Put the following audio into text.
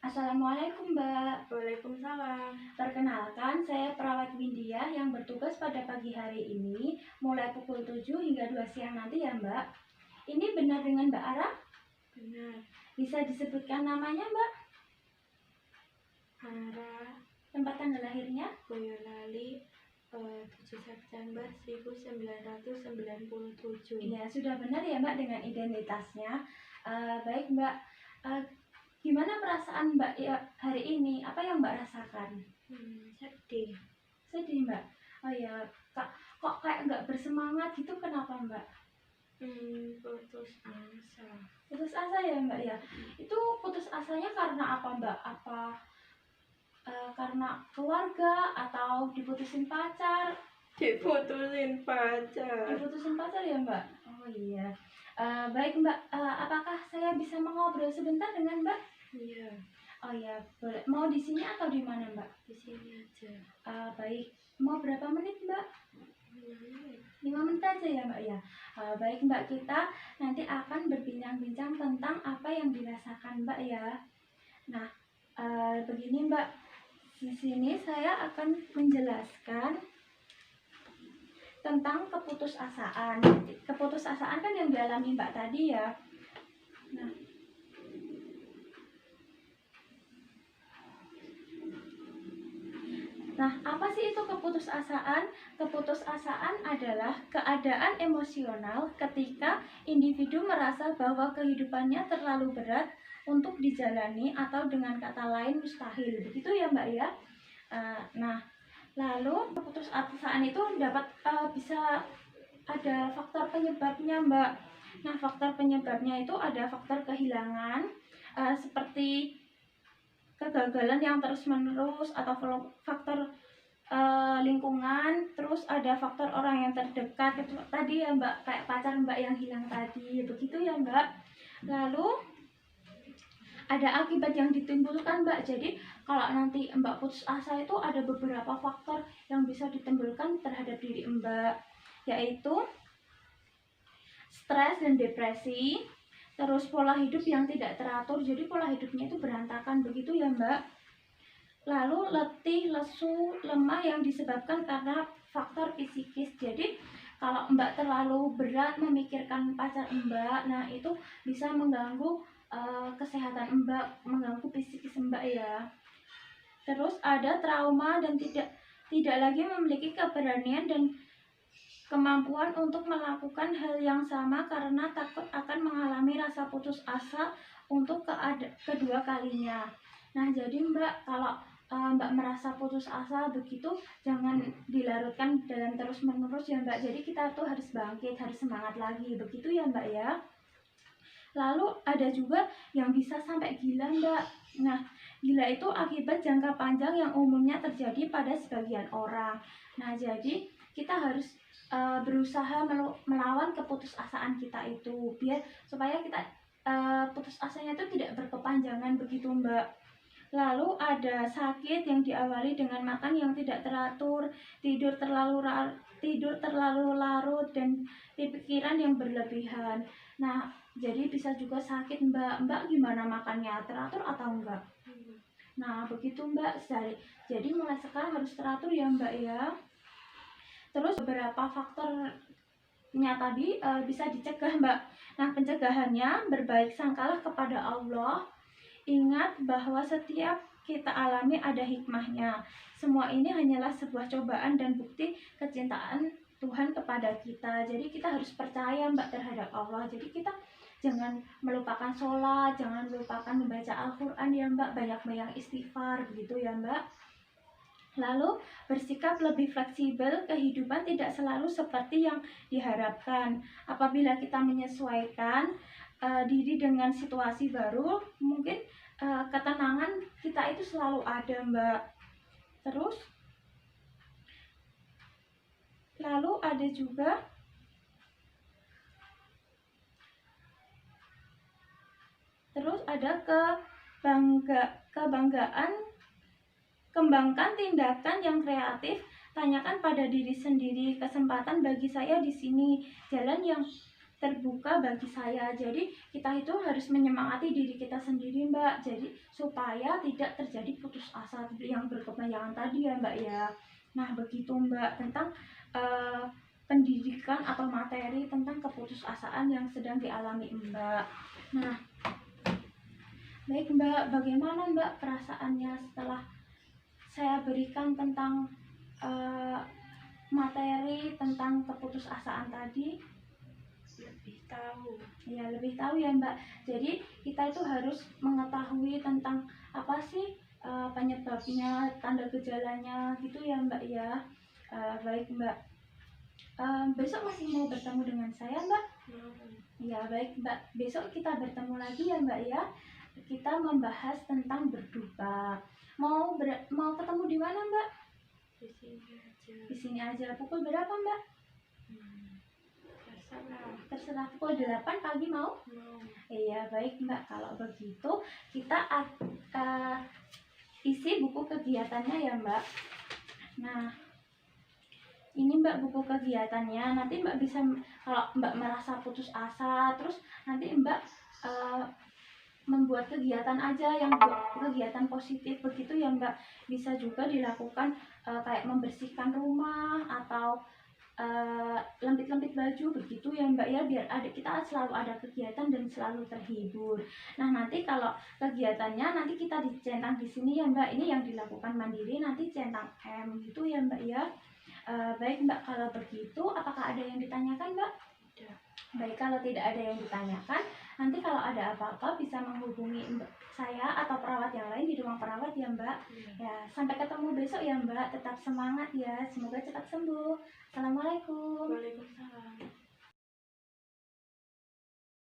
Assalamualaikum Mbak. Waalaikumsalam. Perkenalkan, saya perawat Windia yang bertugas pada pagi hari ini mulai pukul 7 hingga 2 siang nanti ya Mbak. Ini benar dengan Mbak Ara? Benar. Bisa disebutkan namanya Mbak? Ara Tempat tanggal lahirnya? Boyolali 7 September 1997. Iya, sudah benar ya Mbak dengan identitasnya. Baik Mbak, gimana perasaan Mbak ya hari ini? Apa yang Mbak rasakan? Sedih. Sedih Mbak? Oh ya, kok kayak nggak bersemangat gitu, kenapa Mbak? Putus asa. Putus asa ya Mbak ya? Itu putus asanya karena apa Mbak? Karena keluarga atau diputusin pacar? Diputusin pacar. Diputusin pacar ya Mbak? Oh iya. Baik Mbak, apakah saya bisa mengobrol sebentar dengan Mbak? Iya. Oh iya, boleh. Mau di sini atau di mana Mbak? Di sini aja. Baik. Mau berapa menit Mbak? 5 menit aja ya Mbak ya. Baik Mbak, kita nanti akan berbincang-bincang tentang apa yang dirasakan Mbak ya. Nah, begini Mbak, di sini saya akan menjelaskan tentang keputusasaan. Keputusasaan kan yang dialami Mbak tadi ya. Nah, apa sih itu keputusasaan? Keputusasaan adalah keadaan emosional ketika individu merasa bahwa kehidupannya terlalu berat untuk dijalani atau dengan kata lain mustahil. Begitu ya Mbak ya? Nah, lalu keputusasaan itu dapat bisa ada faktor penyebabnya Mbak. Nah, faktor penyebabnya itu ada faktor kehilangan seperti kegagalan yang terus-menerus atau faktor lingkungan, terus ada faktor orang yang terdekat itu tadi ya Mbak, kayak pacar Mbak yang hilang tadi, begitu ya Mbak. Lalu ada akibat yang ditimbulkan Mbak. Jadi kalau nanti Mbak putus asa itu ada beberapa faktor yang bisa ditimbulkan terhadap diri Mbak, yaitu stres dan depresi. Terus pola hidup yang tidak teratur, jadi pola hidupnya itu berantakan, begitu ya Mbak. Lalu letih, lesu, lemah yang disebabkan karena faktor psikis. Jadi kalau Mbak terlalu berat memikirkan pacar Mbak, nah itu bisa mengganggu kesehatan Mbak, mengganggu psikis Mbak ya. Terus ada trauma dan tidak lagi memiliki keberanian dan kemampuan untuk melakukan hal yang sama karena takut akan mengalami rasa putus asa untuk kedua kalinya. Nah, jadi Mbak, kalau Mbak merasa putus asa begitu, jangan dilarutkan dalam terus-menerus ya Mbak. Jadi kita tuh harus bangkit, harus semangat lagi, begitu ya Mbak ya. Lalu ada juga yang bisa sampai gila Mbak. Nah, gila itu akibat jangka panjang yang umumnya terjadi pada sebagian orang. Nah, jadi kita harus berusaha melawan keputusasaan kita itu supaya kita putus asanya itu tidak berkepanjangan, begitu Mbak. Lalu ada sakit yang diawali dengan makan yang tidak teratur, tidur terlalu larut dan pikiran yang berlebihan. Nah, jadi bisa juga sakit Mbak. Mbak gimana makannya, teratur atau enggak? Nah, begitu Mbak. Jadi mulai sekarang harus teratur ya Mbak ya. Terus beberapa faktornya tadi bisa dicegah Mbak. Nah, pencegahannya berbaik sangkalah kepada Allah. Ingat bahwa setiap kita alami ada hikmahnya. Semua ini hanyalah sebuah cobaan dan bukti kecintaan Tuhan kepada kita. Jadi kita harus percaya Mbak terhadap Allah. Jadi kita jangan melupakan sholat, jangan melupakan membaca Al-Quran ya Mbak. Banyak-banyak istighfar, begitu ya Mbak. Lalu bersikap lebih fleksibel, kehidupan tidak selalu seperti yang diharapkan. Apabila kita menyesuaikan diri dengan situasi baru, mungkin ketenangan kita itu selalu ada Mbak. Terus lalu ada juga kebanggaan. Kembangkan tindakan yang kreatif, tanyakan pada diri sendiri, kesempatan bagi saya di sini, jalan yang terbuka bagi saya. Jadi kita itu harus menyemangati diri kita sendiri Mbak, jadi supaya tidak terjadi putus asa yang berkepanjangan tadi ya Mbak ya. Nah begitu Mbak tentang pendidikan atau materi tentang keputusasaan yang sedang dialami Mbak. Nah baik Mbak, bagaimana Mbak perasaannya setelah saya berikan tentang materi tentang keputusasaan tadi? Lebih tahu. Ya lebih tahu ya Mbak. Jadi kita itu harus mengetahui tentang apa sih penyebabnya, tanda gejalanya gitu ya Mbak ya. Baik Mbak. Besok masih mau bertemu dengan saya Mbak? Mau. Ya baik Mbak. Besok kita bertemu lagi ya Mbak ya. Kita membahas tentang berduka. Mau ketemu di mana Mbak? Di sini aja. Di sini aja. Pukul berapa Mbak? Terserah. Terserah, pukul 8 pagi mau? Mau. Iya baik Mbak, kalau begitu kita isi buku kegiatannya ya Mbak. Nah ini Mbak buku kegiatannya, nanti Mbak bisa, kalau Mbak merasa putus asa terus nanti Mbak membuat kegiatan aja yang kegiatan positif begitu ya Mbak. Bisa juga dilakukan kayak membersihkan rumah atau lempit-lempit baju begitu ya Mbak ya, biar kita selalu ada kegiatan dan selalu terhibur. Nah nanti kalau kegiatannya nanti kita dicentang di sini ya Mbak, ini yang dilakukan mandiri nanti centang M gitu ya Mbak ya. Baik Mbak, kalau begitu apakah ada yang ditanyakan Mbak? Tidak. Baik, kalau tidak ada yang ditanyakan, nanti kalau ada apa-apa bisa menghubungi saya atau perawat yang lain di ruang perawat ya Mbak. Ya, sampai ketemu besok ya Mbak. Tetap semangat ya. Semoga cepat sembuh. Assalamualaikum. Waalaikumsalam.